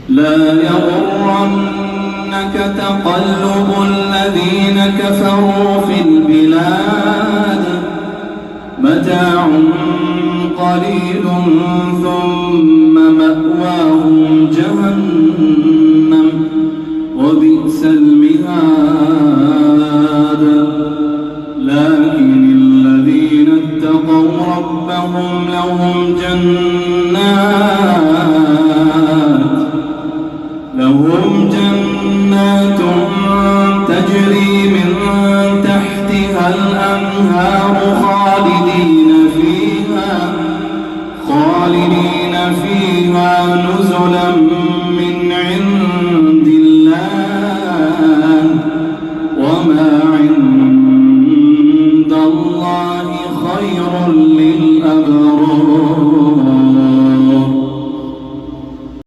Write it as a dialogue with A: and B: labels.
A: لا يغرنك تقلب الذين كفروا في البلاد متاع قليل ثم مأواهم جهنم وبئس المهاد. لكن الذين اتقوا ربهم لهم جنات تجري من تحتها الأنهار خالدين فيها نزلا